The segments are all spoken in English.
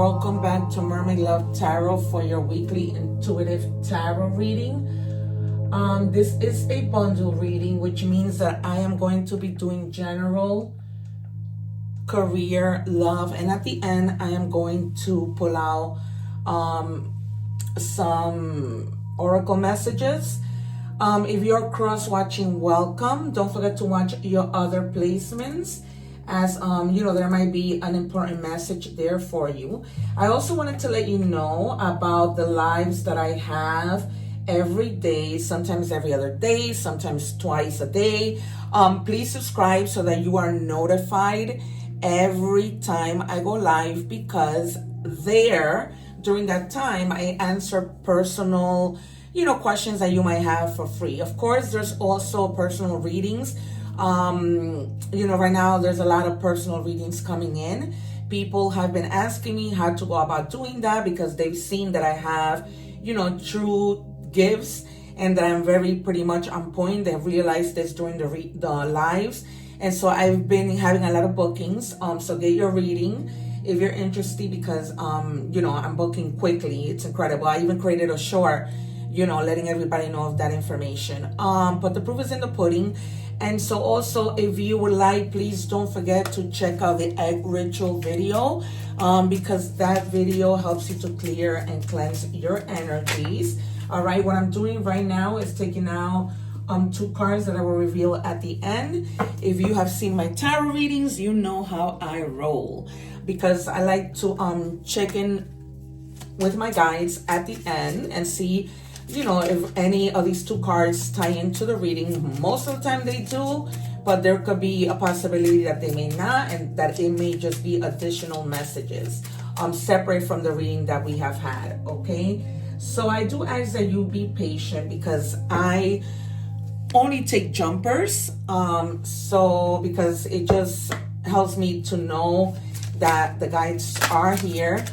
welcome back to Mermaid Love Tarot for your weekly intuitive tarot reading. This is a bundle reading, which means that I am going to be doing general, career, love, and at the end I am going to pull out some oracle messages. If you're cross-watching, welcome. Don't forget to watch your other placements, as there might be an important message there for you. I also wanted to let you know about the lives that I have every day, sometimes every other day, sometimes twice a day. Please subscribe so that you are notified every time I go live, because there, during that time, I answer personal questions that you might have for free. Of course, there's also personal readings. Right now there's a lot of personal readings coming in. People have been asking me how to go about doing that, because they've seen that I have, true gifts and that I'm very pretty much on point. They've realized this during the lives. And so I've been having a lot of bookings. So get your reading if you're interested, because, I'm booking quickly. It's incredible. I even created a short, letting everybody know of that information. But the proof is in the pudding. And so also, if you would like, please don't forget to check out the egg ritual video, because that video helps you to clear and cleanse your energies. All right, what I'm doing right now is taking out two cards that I will reveal at the end. If you have seen my tarot readings, you know how I roll, because I like to check in with my guides at the end and see if any of these two cards tie into the reading. Most of the time they do, but there could be a possibility that they may not, and that it may just be additional messages separate from the reading that we have had. Okay, so I do ask that you be patient, because I only take jumpers, because it just helps me to know that the guides are here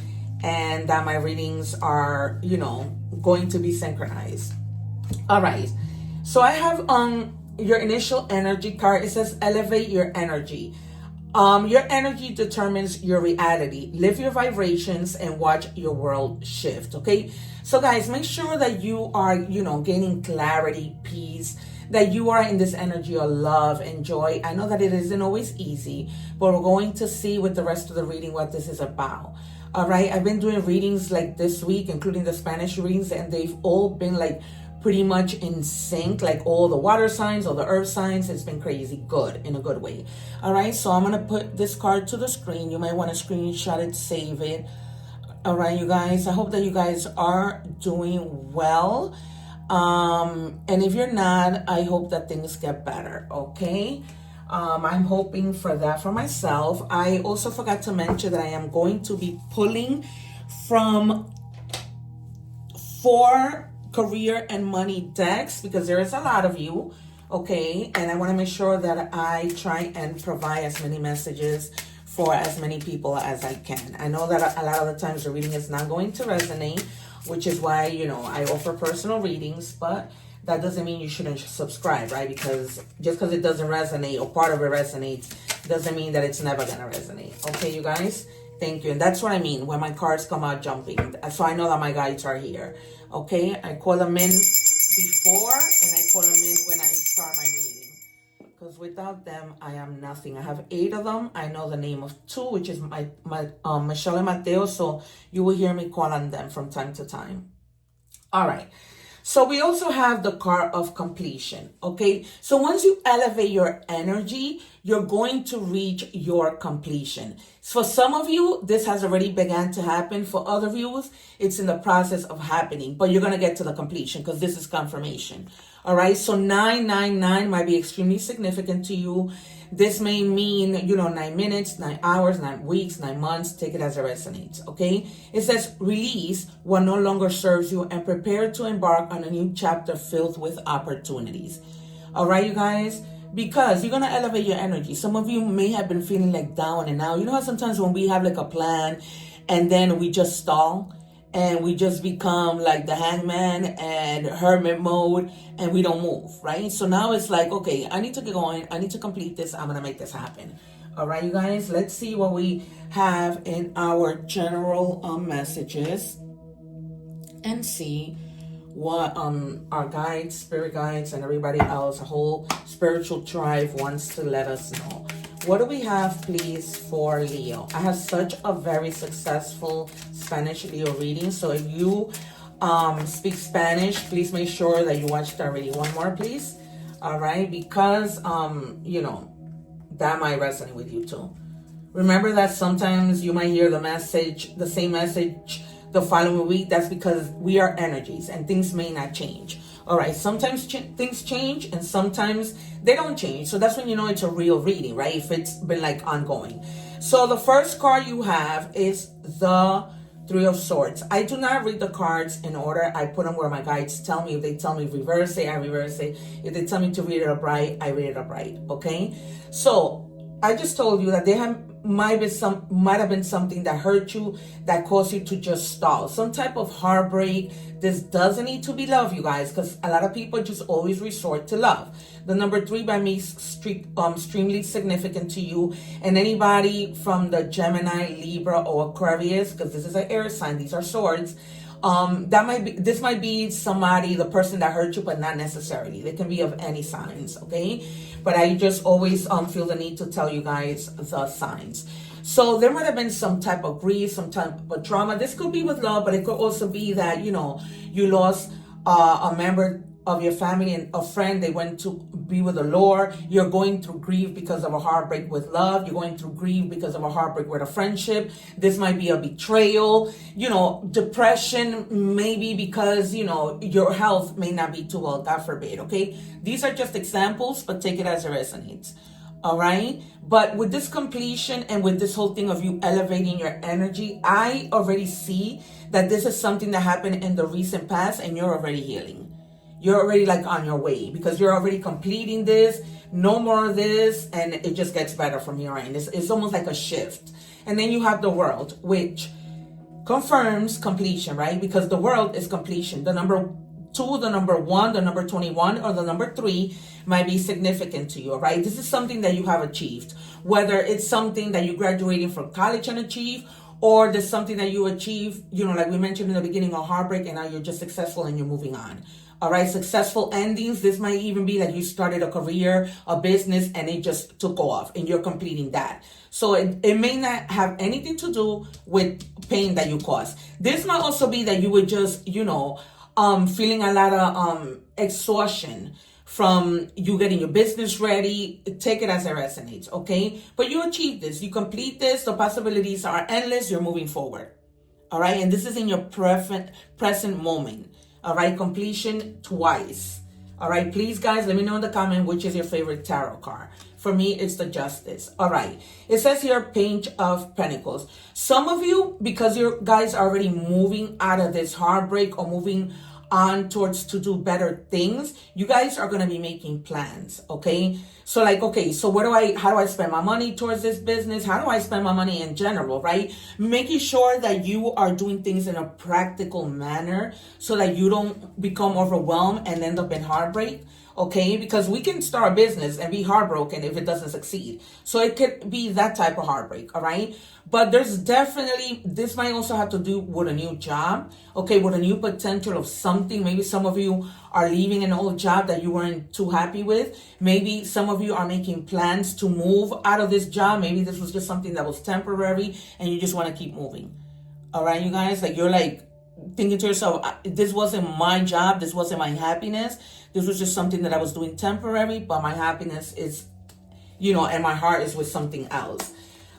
and that my readings are going to be synchronized. All right, so I have your initial energy card. It says elevate your energy. Your energy determines your reality. Lift your vibrations and watch your world shift. Okay, so guys, make sure that you are gaining clarity, peace, that you are in this energy of love and joy. I know that it isn't always easy, but we're going to see with the rest of the reading what this is about. All right, I've been doing readings like this week, including the Spanish readings, and they've all been like pretty much in sync, like all the water signs, all the earth signs. It's been crazy good, in a good way. All right, so I'm going to put this card to the screen. You might want to screenshot it, save it. All right, you guys, I hope that you guys are doing well. And if you're not, I hope that things get better. Okay. I'm hoping for that for myself. I also forgot to mention that I am going to be pulling from 4 career and money decks, because there is a lot of you, okay? And I want to make sure that I try and provide as many messages for as many people as I can. I know that a lot of the times the reading is not going to resonate, which is why, I offer personal readings, but that doesn't mean you shouldn't subscribe, right? Because just because it doesn't resonate or part of it resonates doesn't mean that it's never going to resonate. Okay, you guys? Thank you. And that's what I mean when my cards come out jumping. So I know that my guides are here. Okay, I call them in before and I call them in when I start my reading. Because without them, I am nothing. I have 8 of them. I know the name of 2, which is my Michelle and Mateo. So you will hear me call on them from time to time. All right. So we also have the card of completion, okay? So once you elevate your energy, you're going to reach your completion. For some of you, this has already begun to happen. For other viewers, it's in the process of happening, but you're going to get to the completion because this is confirmation. All right, so 999 might be extremely significant to you. This may mean, 9 minutes, 9 hours, 9 weeks, 9 months. Take it as it resonates, okay? It says, release what no longer serves you and prepare to embark on a new chapter filled with opportunities. All right, you guys? Because you're going to elevate your energy. Some of you may have been feeling like down and out. You know how sometimes when we have like a plan and then we just stall? And we just become like the hangman and hermit mode and we don't move, right? So now it's like, okay, I need to get going. I need to complete this. I'm going to make this happen. All right, you guys, let's see what we have in our general messages and see what our guides, spirit guides, and everybody else, a whole spiritual tribe wants to let us know. What do we have, please, for Leo? I have such a very successful Spanish Leo reading. So if you speak Spanish, please make sure that you watched already. One more, please. All right, because you know, that might resonate with you too. Remember that sometimes you might hear the message, the same message the following week. That's because we are energies and things may not change. All right, sometimes things change and sometimes they don't change. So that's when you know it's a real reading, right? If it's been like ongoing. So the first card you have is the Three of Swords. I do not read the cards in order. I put them where my guides tell me. If they tell me reverse it, I reverse it. If they tell me to read it upright, I read it upright. Okay? So I just told you that might have been something that hurt you, that caused you to just stall. Some type of heartbreak. This doesn't need to be love, you guys, because a lot of people just always resort to love. The number 3 by me is extremely significant to you. And anybody from the Gemini, Libra, or Aquarius, because this is an air sign, these are swords. This might be somebody, the person that hurt you, but not necessarily. They can be of any signs, okay? But I just always feel the need to tell you guys the signs. So there might have been some type of grief, some type of trauma. This could be with love, but it could also be that, you know, you lost a member of your family and a friend. They went to be with the Lord. You're going through grief because of a heartbreak with love. You're going through grief because of a heartbreak with a friendship. This might be a betrayal, you know, depression, maybe because, you know, your health may not be too well, God forbid, okay? These are just examples, but take it as it resonates. All right. But with this completion and with this whole thing of you elevating your energy, I already see that this is something that happened in the recent past and you're already healing. You're already like on your way because you're already completing this. No more of this. And it just gets better from here on. It's almost like a shift. And then you have the World, which confirms completion, right? Because the World is completion. The number 2, the number 1, the number 21, or the number 3 might be significant to you, right? This is something that you have achieved, whether it's something that you graduated from college and achieved, or there's something that you achieve, you know, like we mentioned in the beginning, a heartbreak, and now you're just successful and you're moving on. All right, successful endings. This might even be that you started a career, a business, and it just took off and you're completing that. So it may not have anything to do with pain that you caused. This might also be that you would just, you know, feeling a lot of exhaustion from you getting your business ready. Take it as it resonates, okay? But you achieve this. You complete this. The possibilities are endless. You're moving forward, all right? And this is in your present moment, all right? Completion twice, all right? Please, guys, let me know in the comment which is your favorite tarot card. For me, it's the Justice. All right. It says here, Page of Pentacles. Some of you, because you guys are already moving out of this heartbreak or moving on towards to do better things, you guys are going to be making plans, okay? So like, okay, so how do I spend my money towards this business? How do I spend my money in general, right? Making sure that you are doing things in a practical manner so that you don't become overwhelmed and end up in heartbreak. Okay, because we can start a business and be heartbroken if it doesn't succeed. So it could be that type of heartbreak, all right? But there's definitely, this might also have to do with a new job, okay, with a new potential of something. Maybe some of you are leaving an old job that you weren't too happy with. Maybe some of you are making plans to move out of this job. Maybe this was just something that was temporary and you just want to keep moving. All right, you guys, like you're like thinking to yourself, this wasn't my job. This wasn't my happiness. This was just something that I was doing temporary, but my happiness is, you know, and my heart is with something else.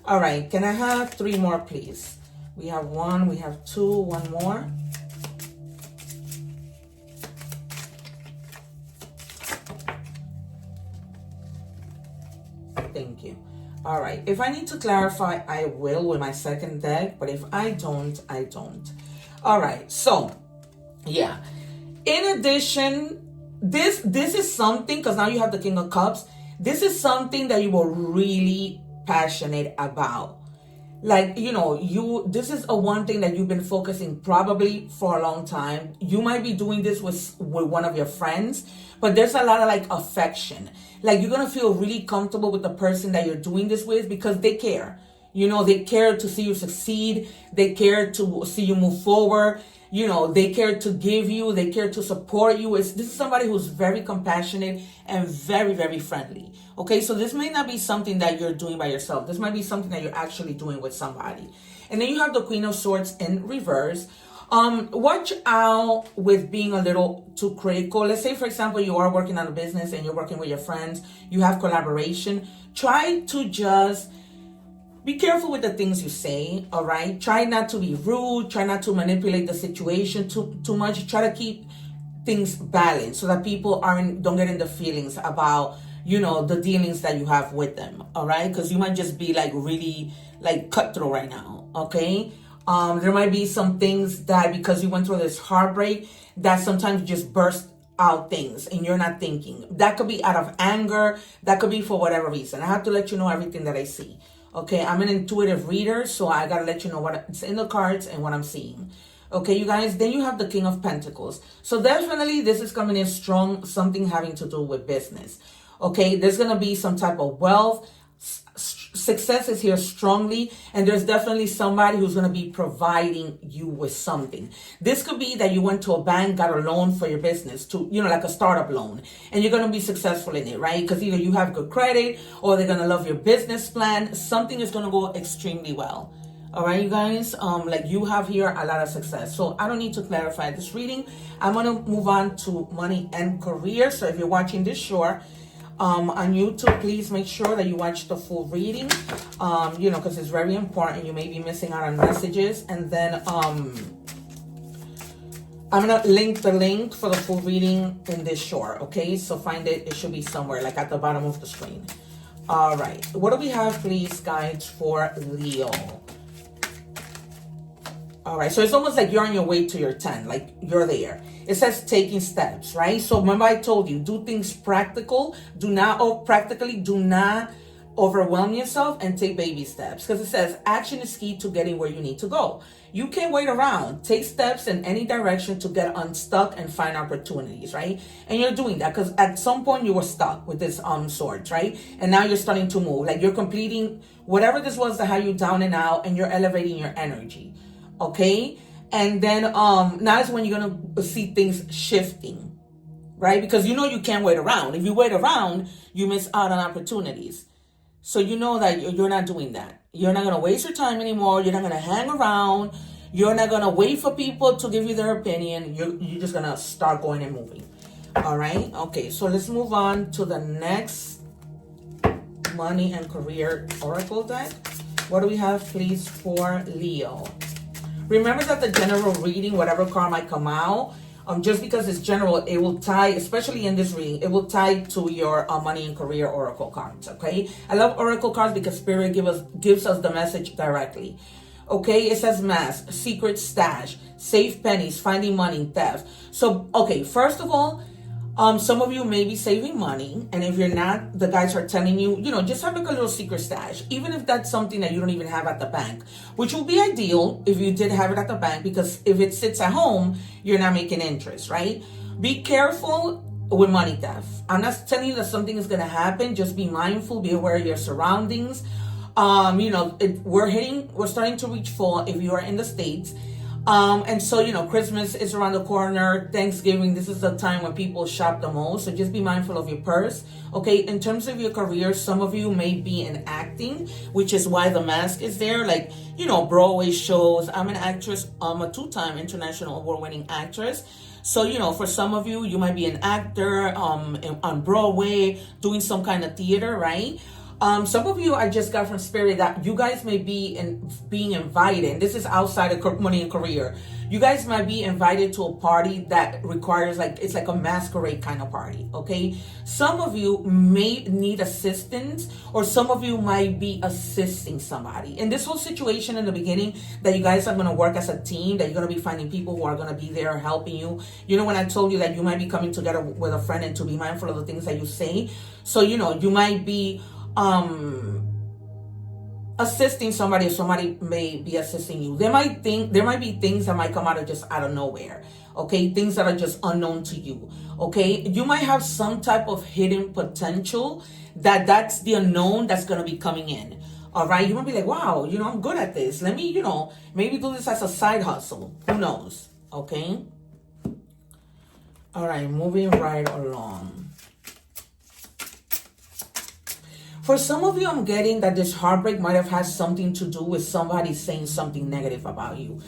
All right. Can I have 3 more, please? We have 1, we have 2, 1 more. Thank you. All right. If I need to clarify, I will with my second deck, but if I don't, I don't. All right. So, yeah. In addition, this is something, because now you have the King of Cups. This is something that you were really passionate about. like, this is a one thing that you've been focusing probably for a long time. You might be doing this with one of your friends, but there's a lot of like affection. Like, you're gonna feel really comfortable with the person that you're doing this with because they care. They care to see you succeed. They care to see you move forward. They care to give you, they care to support you. This is somebody who's very compassionate and very, very friendly. Okay, so this may not be something that you're doing by yourself. This might be something that you're actually doing with somebody. And then you have the Queen of Swords in reverse. Watch out with being a little too critical. Let's say, for example, you are working on a business and you're working with your friends. You have collaboration. Try to just be careful with the things you say, all right? Try not to be rude. Try not to manipulate the situation too much. Try to keep things balanced so that people don't get into feelings about, the dealings that you have with them, all right? Because you might just be like really like cutthroat right now, okay? There might be some things that because you went through this heartbreak that sometimes just burst out things and you're not thinking. That could be out of anger. That could be for whatever reason. I have to let you know everything that I see. Okay, I'm an intuitive reader, so I gotta let you know what's in the cards and what I'm seeing. Okay, you guys, then you have the King of Pentacles. So definitely this is coming in strong, something having to do with business. Okay, there's gonna be some type of wealth. Success is here strongly, and there's definitely somebody who's going to be providing you with something. This could be that you went to a bank, got a loan for your business to, like a startup loan, and you're going to be successful in it, right? Because either you have good credit or they're going to love your business plan. Something is going to go extremely well. All right, you guys, like you have here a lot of success. So I don't need to clarify this reading. I'm going to move on to money and career. So if you're watching this short, on YouTube, please make sure that you watch the full reading, because it's very important. You may be missing out on messages. And then I'm going to link the link for the full reading in this short, okay? So find it. It should be somewhere, like at the bottom of the screen. All right. What do we have, please, guys, for Leo? All right, so it's almost like you're on your way to your 10, like you're there. It says taking steps, right? So remember I told you, do things practical. Do not overwhelm yourself and take baby steps. Because it says action is key to getting where you need to go. You can't wait around. Take steps in any direction to get unstuck and find opportunities, right? And you're doing that because at some point you were stuck with this swords, right? And now you're starting to move. Like you're completing whatever this was that had you down and out, and you're elevating your energy. Okay, and then now is when you're gonna see things shifting, right? Because you can't wait around. If you wait around, you miss out on opportunities. So you know that you're not doing that. You're not gonna waste your time anymore. You're not gonna hang around. You're not gonna wait for people to give you their opinion. You're just gonna start going and moving. All right. Okay. So let's move on to the next money and career oracle deck. What do we have, please, for Leo? Remember that the general reading, whatever card might come out, just because it's general, it will tie, especially in this reading, it will tie to your money and career oracle cards, okay? I love oracle cards because Spirit gives us the message directly. Okay, it says mask, secret stash, safe pennies, finding money, theft. So, okay, first of all, some of you may be saving money, and if you're not, the guys are telling you, just have like a little secret stash, even if that's something that you don't even have at the bank, which will be ideal if you did have it at the bank, because if it sits at home, you're not making interest, right? Be careful with money theft. I'm not telling you that something is going to happen. Just be mindful, be aware of your surroundings. We're starting to reach fall if you are in the States. And so, Christmas is around the corner, Thanksgiving, this is the time when people shop the most. So just be mindful of your purse. Okay, in terms of your career, some of you may be in acting, which is why the mask is there. Like, Broadway shows. I'm an actress. I'm a 2-time international award-winning actress. So, for some of you, you might be an actor on Broadway, doing some kind of theater, right? Some of you, I just got from Spirit that you guys may be being invited. This is outside of money and career. You guys might be invited to a party that requires it's like a masquerade kind of party, okay? Some of you may need assistance, or some of you might be assisting somebody. In this whole situation in the beginning, that you guys are going to work as a team, that you're going to be finding people who are going to be there helping you. When I told you that you might be coming together with a friend and to be mindful of the things that you say. So, you might be assisting somebody, or somebody may be assisting you. There might be things that might come out of nowhere. Okay, things that are just unknown to you. Okay, you might have some type of hidden potential that's the unknown that's gonna be coming in. All right, you might be like, wow, I'm good at this. Let me, maybe do this as a side hustle. Who knows? Okay. All right, moving right along. For some of you, I'm getting that this heartbreak might have had something to do with somebody saying something negative about you.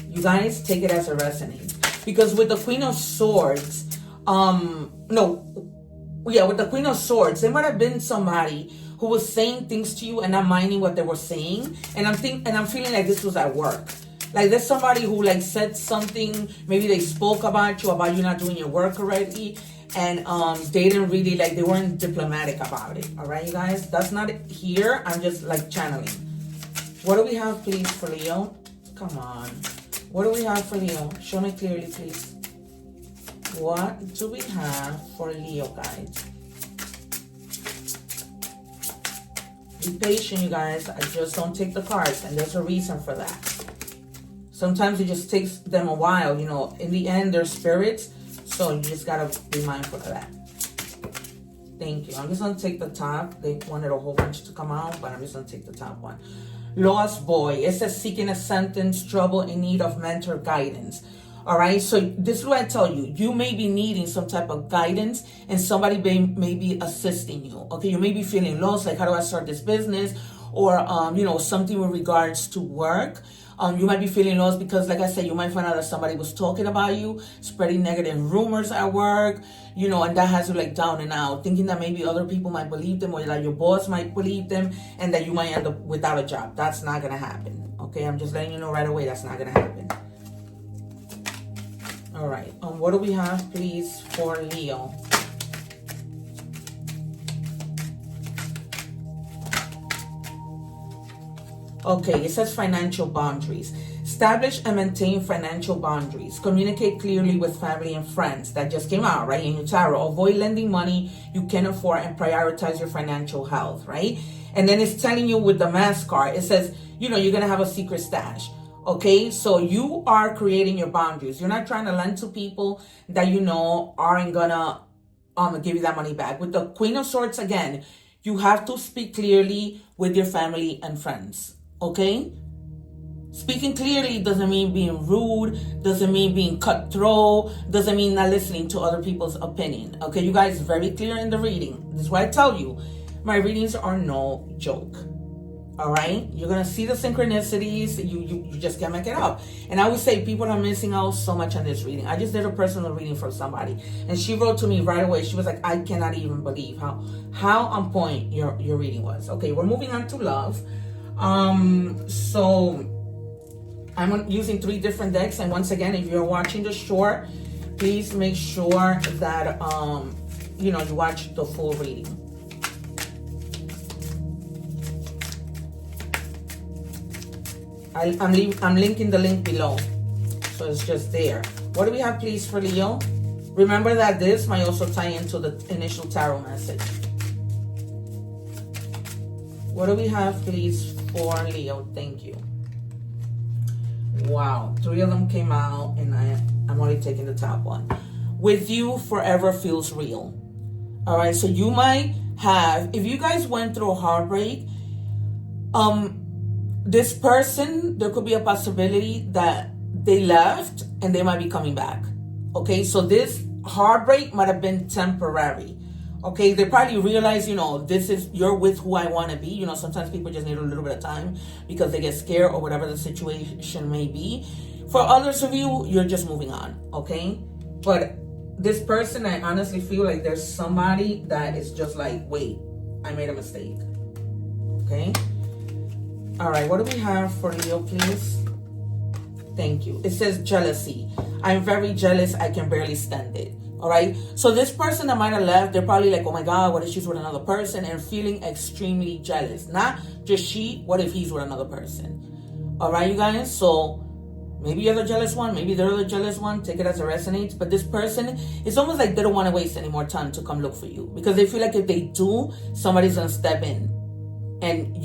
You guys, take it as it resonates. Because with the Queen of Swords, with the Queen of Swords, there might have been somebody who was saying things to you and not minding what they were saying. And I'm feeling like this was at work. Like there's somebody who like said something, maybe they spoke about you not doing your work already. And they didn't really, like, they weren't diplomatic about it. All right, you guys? That's not here. I'm just, like, channeling. What do we have, please, for Leo? Come on. What do we have for Leo? Show me clearly, please. What do we have for Leo, guys? Be patient, you guys. I just don't take the cards, and there's a reason for that. Sometimes it just takes them a while. In the end, they're spirits. So you just gotta be mindful of that. Thank you. I'm just gonna take the top. They wanted a whole bunch to come out, but I'm just gonna take the top one. Lost boy. It says seeking a sentence, trouble, in need of mentor guidance. All right. So this is what I tell you. You may be needing some type of guidance, and somebody may be assisting you. Okay. You may be feeling lost, like how do I start this business, or something with regards to work. You might be feeling lost because, like I said, you might find out that somebody was talking about you, spreading negative rumors at work, and that has you like down and out, thinking that maybe other people might believe them, or that your boss might believe them, and that you might end up without a job. That's not going to happen. Okay, I'm just letting you know right away, that's not going to happen. All right, what do we have, please, for Leo? Okay, it says financial boundaries. Establish and maintain financial boundaries. Communicate clearly with family and friends. That just came out, right, in your tarot. Avoid lending money you can afford and prioritize your financial health, right? And then it's telling you with the Mask card, it says, you're going to have a secret stash. Okay, so you are creating your boundaries. You're not trying to lend to people that aren't gonna give you that money back. With the Queen of Swords, again, you have to speak clearly with your family and friends. Okay? Speaking clearly doesn't mean being rude, doesn't mean being cutthroat, doesn't mean not listening to other people's opinion. Okay, you guys, very clear in the reading. This is why I tell you, my readings are no joke. All right? You're going to see the synchronicities. You just can't make it up. And I would say people are missing out so much on this reading. I just did a personal reading for somebody, and she wrote to me right away. She was like, I cannot even believe how on point your reading was. Okay, we're moving on to love. So I'm using 3 different decks, and once again, if you're watching the short, please make sure that you watch the full reading. I'm linking the link below, so it's just there. What do we have, please, for Leo? Remember that this might also tie into the initial tarot message. What do we have, please, for Leo? Thank you. Wow, 3 of them came out, and I'm only taking the top one. With you, forever feels real. All right, so you might have, if you guys went through a heartbreak, this person, there could be a possibility that they left and they might be coming back. Okay, so this heartbreak might have been temporary. Okay, they probably realize, you're with who I want to be. Sometimes people just need a little bit of time because they get scared or whatever the situation may be. For others of you, you're just moving on. Okay, but this person, I honestly feel like there's somebody that is just like, wait, I made a mistake. Okay. All right, what do we have for Leo, please? Thank you. It says jealousy. I'm very jealous. I can barely stand it. All right. So this person that might have left, they're probably like, oh my God, what if she's with another person? And feeling extremely jealous. Not just she, what if he's with another person? All right, you guys. So maybe you're the jealous one. Maybe they're the jealous one. Take it as it resonates. But this person, it's almost like they don't want to waste any more time to come look for you. Because they feel like if they do, somebody's going to step in. And,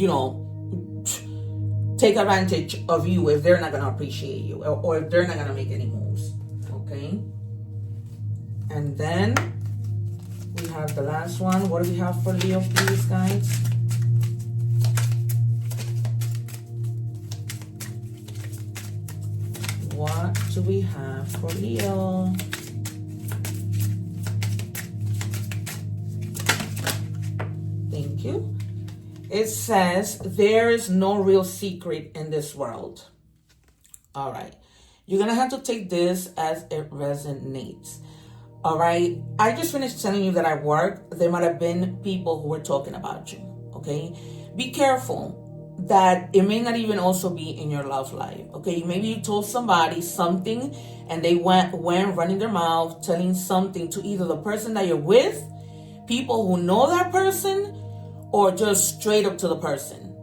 take advantage of you if they're not going to appreciate you, or if they're not going to make any moves. Okay. And then we have the last one. What do we have for Leo, please, guys? What do we have for Leo? Thank you. It says, there is no real secret in this world. All right. You're going to have to take this as it resonates. All right. I just finished telling you that at work, there might have been people who were talking about you. Okay. Be careful that it may not even also be in your love life. Okay. Maybe you told somebody something and they went running their mouth, telling something to either the person that you're with, people who know that person, or just straight up to the person,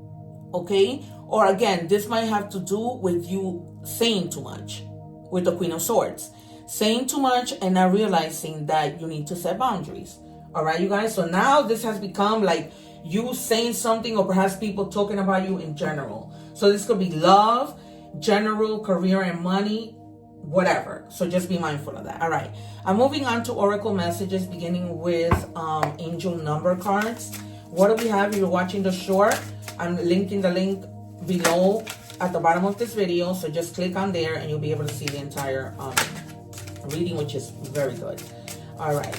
okay? Or again, this might have to do with you saying too much, with the Queen of Swords. Saying too much and not realizing that you need to set boundaries, all right, you guys? So now this has become like you saying something, or perhaps people talking about you in general. So this could be love, general, career and money, whatever. So just be mindful of that. All right, I'm moving on to Oracle messages, beginning with angel number cards. What do we have? If you're watching the short, I'm linking the link below at the bottom of this video. So just click on there and you'll be able to see the entire reading, which is very good. All right.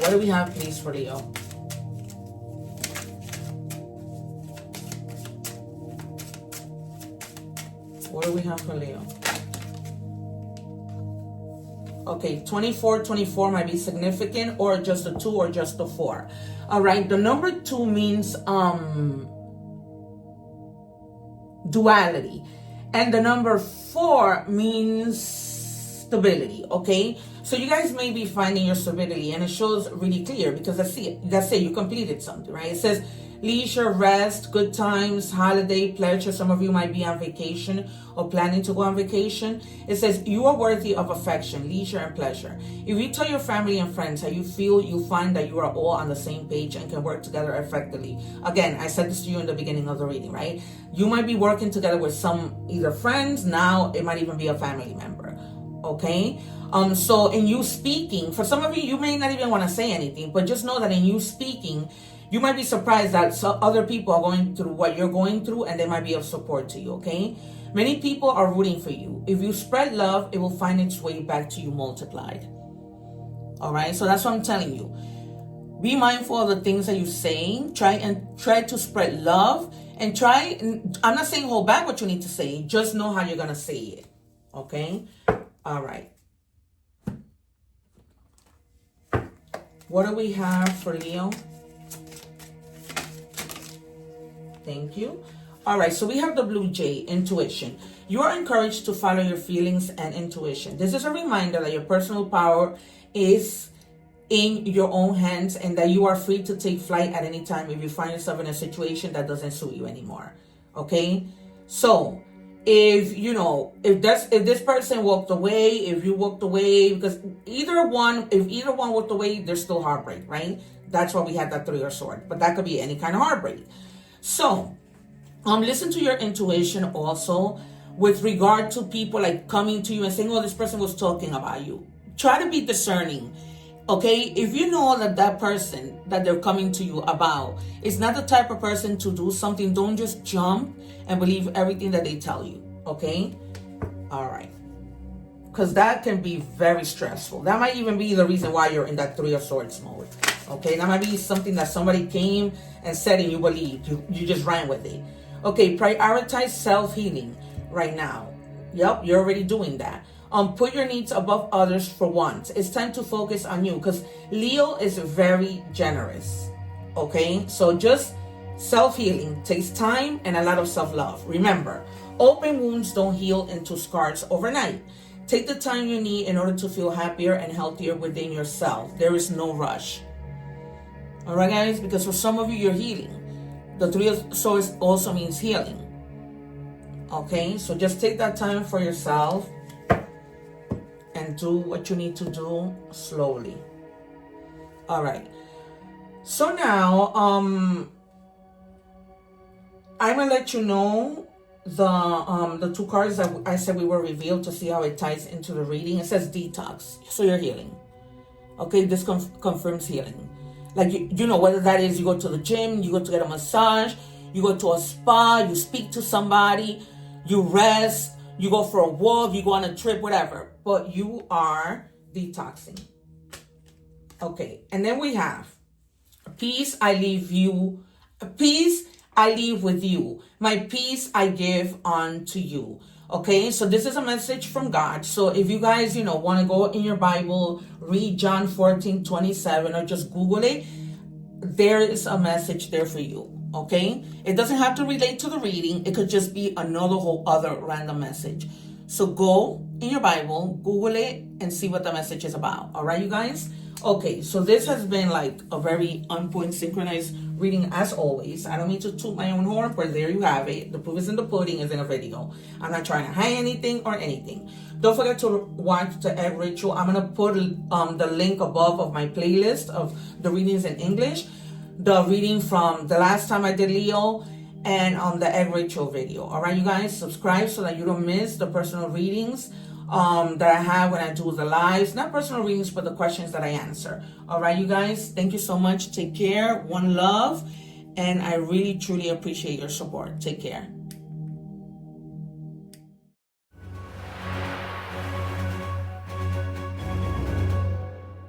What do we have, please, for Leo? What do we have for Leo? Okay, 24 might be significant, or just a 2, or just a 4. All right, the number 2 means duality, and the number 4 means stability. Okay, so you guys may be finding your stability, and it shows really clear because I see it. That's it. You completed something, right? It says leisure, rest, good times, holiday, pleasure. Some of you might be on vacation or planning to go on vacation. It says you are worthy of affection, leisure, and pleasure. If you tell your family and friends how you feel, you'll find that you are all on the same page and can work together effectively. Again, I said this to you in the beginning of the reading, right? You might be working together with some either friends, now it might even be a family member. Okay, so in you speaking, for some of you, you may not even want to say anything, but just know that in you speaking, you might be surprised that other people are going through what you're going through, and they might be of support to you. Okay, many people are rooting for you. If you spread love, it will find its way back to you multiplied. All right, so that's what I'm telling you. Be mindful of the things that you're saying. Try to spread love, and I'm not saying hold back what you need to say. Just know how you're gonna say it. Okay. All right. What do we have for Leo? Thank you. All right, so we have the blue jay, intuition. You are encouraged to follow your feelings and intuition. This is a reminder that your personal power is in your own hands, and that you are free to take flight at any time if you find yourself in a situation that doesn't suit you anymore. Okay? So, if this person walked away, if you walked away, because if either one walked away, there's still heartbreak, right? That's why we had that 3 of swords, but that could be any kind of heartbreak. So, listen to your intuition also with regard to people like coming to you and saying, oh, this person was talking about you. Try to be discerning. Okay, if you know that person that they're coming to you about is not the type of person to do something, don't just jump and believe everything that they tell you. Okay, all right, because that can be very stressful. That might even be the reason why you're in that 3 of swords mode. Okay, that might be something that somebody came and said and you believed. You just ran with it. Okay, prioritize self-healing right now. Yep, you're already doing that. Put your needs above others for once. It's time to focus on you, because Leo is very generous. Okay, so just self-healing takes time and a lot of self-love. Remember, open wounds don't heal into scars overnight. Take the time you need in order to feel happier and healthier within yourself. There is no rush. All right, guys, because for some of you, you're healing. The 3 of swords also means healing. Okay, so just take that time for yourself and do what you need to do slowly. All right. So now, I'm gonna let you know the two cards that I said we were revealed to see how it ties into the reading. It says detox, so you're healing. Okay, this confirms healing. Like, you know, whether that is you go to the gym, you go to get a massage, you go to a spa, you speak to somebody, you rest, you go for a walk, you go on a trip, whatever. But you are detoxing. Okay, and then we have, peace I leave you, peace I leave with you. My peace I give unto you. Okay, so this is a message from God. So if you guys, want to go in your Bible, read John 14:27, or just Google it, there is a message there for you. Okay, it doesn't have to relate to the reading. It could just be another whole other random message. So go in your Bible, Google it, and see what the message is about. All right, you guys? Okay, so this has been like a very on point, synchronized reading as always. I don't mean to toot my own horn, but there you have it. The proof is in the pudding, is in a video. I'm not trying to hide anything or anything. Don't forget to watch the egg ritual. I'm going to put the link above of my playlist of the readings in English. The reading from the last time I did Leo, and on the egg ritual video. All right, you guys, subscribe so that you don't miss the personal readings that I have when I do the lives. Not personal readings, but the questions that I answer. All right, you guys, thank you so much. Take care. One love. And I really, truly appreciate your support. Take care.